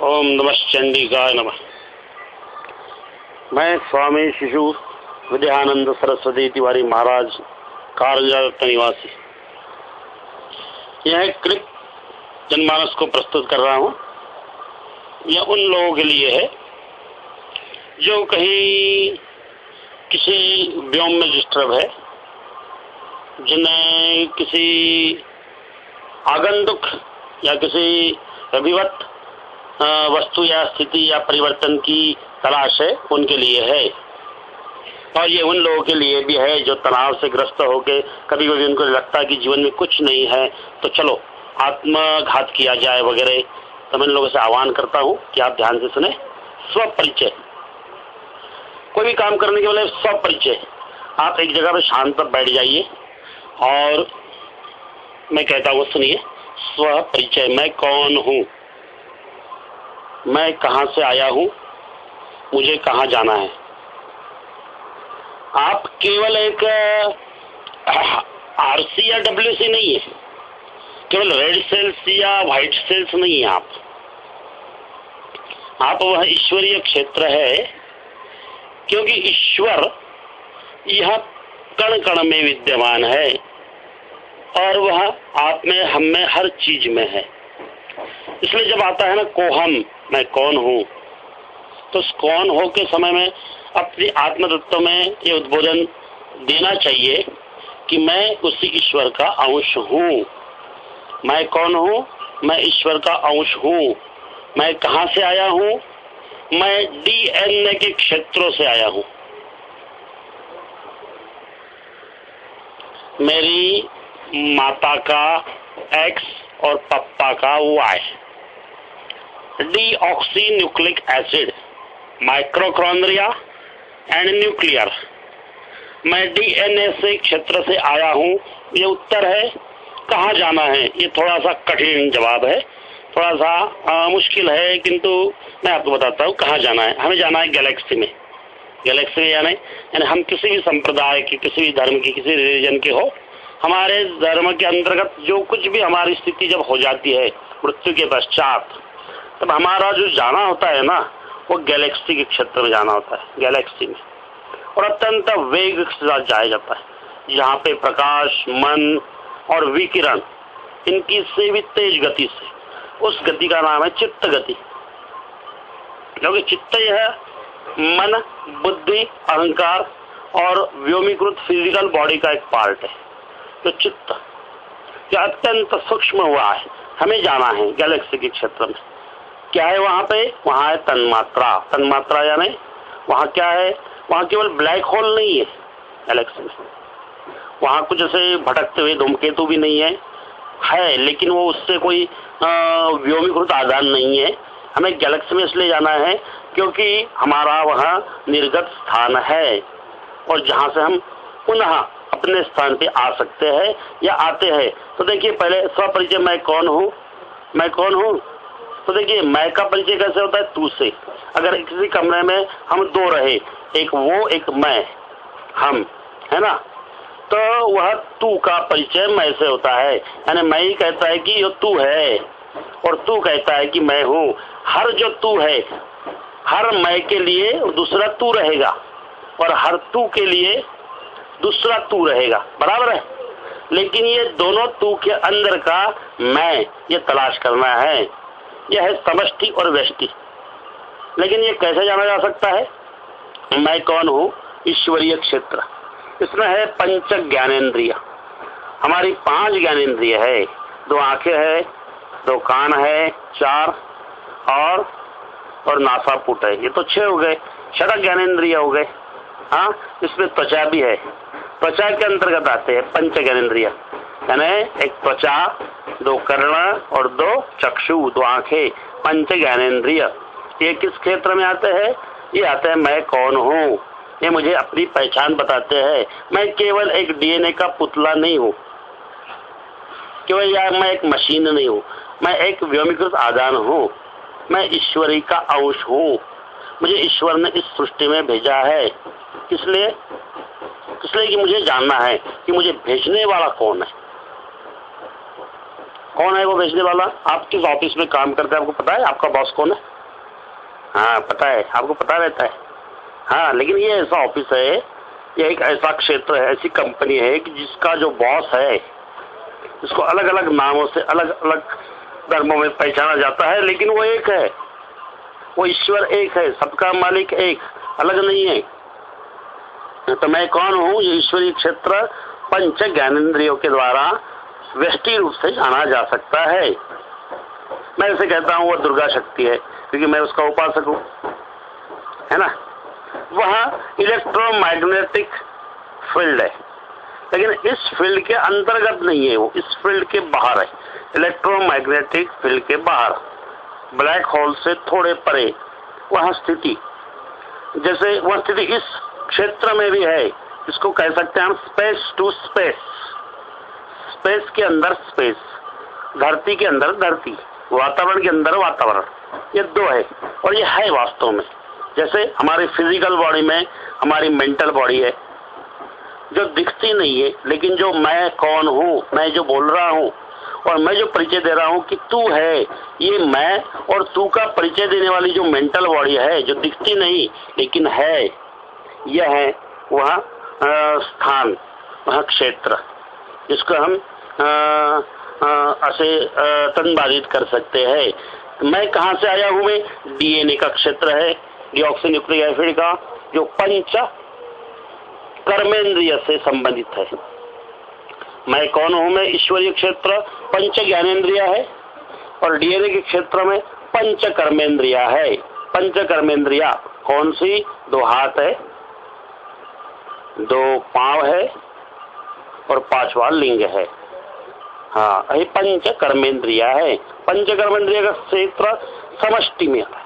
ओम नमः चंडिकाय नमः। मैं स्वामी शिशु विद्यानंद सरस्वती तिवारी महाराज कारंजा निवासी यह क्लिप जनमानस को प्रस्तुत कर रहा हूँ। यह उन लोगों के लिए है जो कहीं किसी व्योम में डिस्टर्ब है, जिन्हें किसी आगंतुक या किसी अभिवत वस्तु या स्थिति या परिवर्तन की तलाश है, उनके लिए है। और ये उन लोगों के लिए भी है जो तनाव से ग्रस्त होकर कभी कभी उनको लगता है कि जीवन में कुछ नहीं है, तो चलो आत्मघात किया जाए वगैरह। तो मैं इन लोगों से आह्वान करता हूँ कि आप ध्यान से सुने। स्व परिचय, कोई भी काम करने के लिए स्व परिचय। आप एक जगह पे शांत बैठ जाइए और मैं कहता हूँ सुनिए। स्व परिचय, मैं कौन हूँ, मैं कहाँ से आया हूँ, मुझे कहाँ जाना है। आप केवल एक आरसी या डब्ल्यूसी नहीं है, केवल रेड सेल्स या व्हाइट सेल्स नहीं है। आप वह ईश्वरीय क्षेत्र है, क्योंकि ईश्वर यह कण कण में विद्यमान है और वह आप में, हम में, हर चीज में है। इसलिए जब आता है ना कोहम, मैं कौन हूँ, तो उस कौन हो के समय में अपनी आत्म तत्व में ये उद्बोधन देना चाहिए कि मैं उसी ईश्वर का अंश हूँ। मैं कौन हूँ, मैं ईश्वर का अंश हूँ। मैं कहाँ से आया हूँ, मैं डीएनए के क्षेत्रों से आया हूँ। मेरी माता का एक्स और पापा का Y. Deoxy nucleic acid, mitochondria and nuclear. मैं डीएनए से क्षेत्र से आया हूँ। ये उत्तर है। कहाँ जाना है, ये थोड़ा सा कठिन जवाब है, थोड़ा सा मुश्किल है, किंतु मैं आपको बताता हूँ कहाँ जाना है। हमें जाना है गैलेक्सी में। गैलेक्सी में यानी हम किसी भी संप्रदाय के, किसी भी धर्म के, किसी रिलीजन के हो, हमारे धर्म के अंतर्गत जो कुछ भी हमारी स्थिति जब हो जाती है मृत्यु के पश्चात, तब हमारा जो जाना होता है ना, वो गैलेक्सी के क्षेत्र में जाना होता है, गैलेक्सी में। और अत्यंत वेग के साथ जाया जाता है, जहाँ पे प्रकाश, मन और विकिरण इनकी से भी तेज गति से, उस गति का नाम है चित्त गति। क्योंकि चित्त यह है मन, बुद्धि, अहंकार और व्योमीकृत फिजिकल बॉडी का एक पार्ट है। तो चित्त जो अत्यंत सूक्ष्म हुआ है, हमें जाना है गैलेक्सी के क्षेत्र में। क्या है वहां पे? वहां है तन्मात्रा। तन्मात्रा यानी वहां क्या है? वहां केवल ब्लैक होल नहीं है गैलेक्सी में, वहां कुछ ऐसे भटकते हुए धूमकेतु भी नहीं है, लेकिन वो उससे कोई व्योमीकृत आधार नहीं है। हमें गैलेक्सी में इसलिए जाना है क्योंकि हमारा वहां निर्गत स्थान है, और जहां से हम पुनः अपने स्थान पे आ सकते हैं या आते हैं। तो देखिए, पहले स्वपरिचय, मैं कौन हूँ, मैं कौन हूँ। तो देखिए, मैं का परिचय कैसे होता है? तू से। अगर किसी कमरे में हम दो रहे, एक वो एक मैं, हम, है ना, तो वह तू का परिचय मैं से होता है। यानी मैं ही कहता है कि ये तू है, और तू कहता है कि मैं हूँ। हर जो तू है, हर मैं के लिए दूसरा तू रहेगा, और हर तू के लिए दूसरा तू रहेगा, बराबर है। लेकिन ये दोनों तू के अंदर का मैं, ये तलाश करना है। यह है समष्टि और व्यष्टि। लेकिन ये कैसे जाना जा सकता है? मैं कौन हूँ, ईश्वरीय क्षेत्र। इसमें है पंच ज्ञानेन्द्रिय। हमारी 5 ज्ञानेन्द्रिय है। 2 आंखें है, 2 कान है, 4 और नासापुट है। ये तो 6 हो गए। 6 ज्ञानेन्द्रिय हो गए। हाँ, इसमें त्वचा भी है। त्वचा के अंतर्गत आते हैं पंच ज्ञानेन्द्रिय, यानी एक त्वचा, 2 कर्ण और 2 चक्षु, 2 आंखें, पंच ज्ञानेन्द्रिय। ये किस क्षेत्र में आते हैं? ये आते हैं मैं कौन हूँ। ये मुझे अपनी पहचान बताते हैं। मैं केवल एक डीएनए का पुतला नहीं हूँ, केवल यार मैं एक मशीन नहीं हूँ, मैं एक व्योमीकृत आधार हूँ। मैं ईश्वरी का अंश हूँ। मुझे ईश्वर ने इस सृष्टि में भेजा है। इसलिए कि मुझे जानना है कि मुझे भेजने वाला कौन है। कौन है वो भेजने वाला? आप किस ऑफिस में काम करते हैं, आपको पता है आपका बॉस कौन है? हाँ पता है, आपको पता रहता है। हाँ, लेकिन ये ऐसा ऑफिस है, ये एक ऐसा क्षेत्र है, ऐसी कंपनी है कि जिसका जो बॉस है इसको अलग अलग नामों से अलग अलग धर्मों में पहचाना जाता है, लेकिन वो एक है, वो ईश्वर एक है, सबका मालिक एक, अलग नहीं है। तो मैं कौन हूँ? ये ईश्वरीय क्षेत्र पंच ज्ञानेंद्रियों के द्वारा व्यष्टि रूप से जाना जा सकता है। मैं ऐसे कहता हूँ वो दुर्गा शक्ति है, क्योंकि मैं उसका उपासक हूँ, है ना। वह इलेक्ट्रोमैग्नेटिक फील्ड है, लेकिन इस फील्ड के अंतर्गत नहीं है, वो इस फील्ड के बाहर है। इलेक्ट्रोमैग्नेटिक फील्ड के बाहर, ब्लैक होल से थोड़े परे वह स्थिति, जैसे वह स्थिति इस क्षेत्र में भी है। इसको कह सकते हैं हम स्पेस टू स्पेस, स्पेस के अंदर स्पेस, धरती के अंदर धरती, वातावरण के अंदर वातावरण, ये दो है। और ये है वास्तव में, जैसे हमारी फिजिकल बॉडी में हमारी मेंटल बॉडी है जो दिखती नहीं है, लेकिन जो मैं कौन हूँ, मैं जो बोल रहा हूँ और मैं जो परिचय दे रहा हूँ कि तू है, ये मैं और तू का परिचय देने वाली जो मेंटल बॉडी है जो दिखती नहीं लेकिन है, यह है वह स्थान, वह क्षेत्र जिसको हम ऐसे तनबाधित कर सकते हैं। मैं कहाँ से आया हूँ? मैं डीएनए का क्षेत्र है, डीऑक्सीन्यूक्लिक एसिड का, जो पंच कर्मेंद्रिय से संबंधित है। मैं कौन हूँ? मैं ईश्वरीय क्षेत्र पंच ज्ञानेंद्रिय है और डीएनए के क्षेत्र में पंच कर्मेंद्रिय है। पंच कर्मेंद्रिया कौन सी? दो हाथ है, दो पांव है और पांचवा लिंग है। हाँ, ये पंच कर्मेंद्रिया है। पंच कर्मेंद्रिय का क्षेत्र समष्टि में आता है।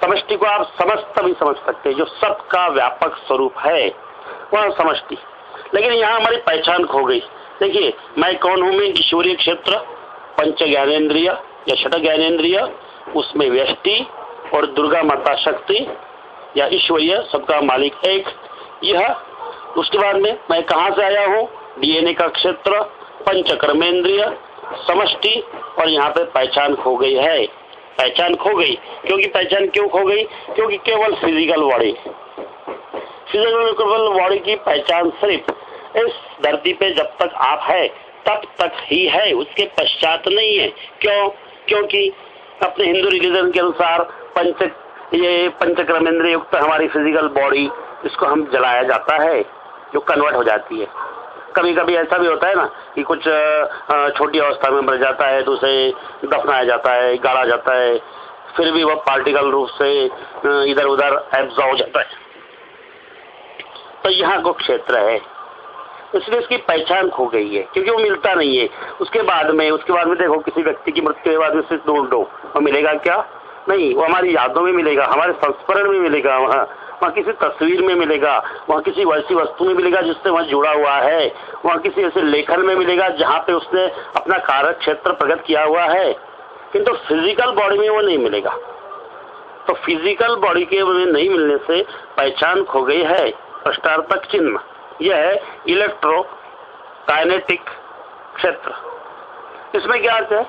समष्टि को आप समस्त भी समझ सकते हैं, जो सबका व्यापक स्वरूप है वह समष्टि। लेकिन यहाँ हमारी पहचान खो गई। देखिए, मैं कौन हूँ? मैं ईश्वरीय क्षेत्र पंच ज्ञानेंद्रिय या छठ ज्ञानेंद्रिय, उसमें व्यष्टि और दुर्गा माता शक्ति या ईश्वरीय सबका मालिक एक, यह। उसके बाद में मैं कहाँ से आया हूँ? डीएनए का क्षेत्र पंच कर्मेंद्रिय समष्टि, और यहाँ पे पहचान खो गई है। पहचान खो गई, क्योंकि पहचान क्यों खो गई? क्योंकि केवल फिजिकल बॉडी, फिजिकल बॉडी की पहचान सिर्फ इस धरती पे जब तक आप है तब तक ही है, उसके पश्चात नहीं है। क्यों? क्योंकि अपने हिंदू रिलीजन के अनुसार पंच कर्मेंद्रिय युक्त हमारी फिजिकल बॉडी, इसको हम जलाया जाता है, जो कन्वर्ट हो जाती है। कभी कभी ऐसा भी होता है ना कि कुछ छोटी अवस्था में मर जाता है तो उसे दफनाया जाता है, गाड़ा जाता है, फिर भी वह पार्टिकल रूप से इधर उधर एब्जॉर्ब हो जाता है। तो यहाँ को क्षेत्र है, इसलिए इसकी पहचान खो गई है, क्योंकि वो मिलता नहीं है। उसके बाद में देखो, किसी व्यक्ति की मृत्यु के बाद में सिर्फ ढूंढो, वो मिलेगा क्या? नहीं, वो हमारी यादों में मिलेगा, हमारे संस्मरण में मिलेगा, वहाँ किसी तस्वीर में मिलेगा, वहाँ किसी वैसी वस्तु में मिलेगा जिससे वहाँ जुड़ा हुआ है, वहाँ किसी ऐसे लेखन में मिलेगा जहाँ पे उसने अपना कार्य क्षेत्र प्रकट किया हुआ है। किंतु फिजिकल बॉडी में वो नहीं मिलेगा। तो फिजिकल बॉडी के नहीं मिलने से पहचान खो गई है। प्रश्नार्थक चिन्ह, यह है इलेक्ट्रोकाइनेटिक क्षेत्र। इसमें क्या अर्थ है?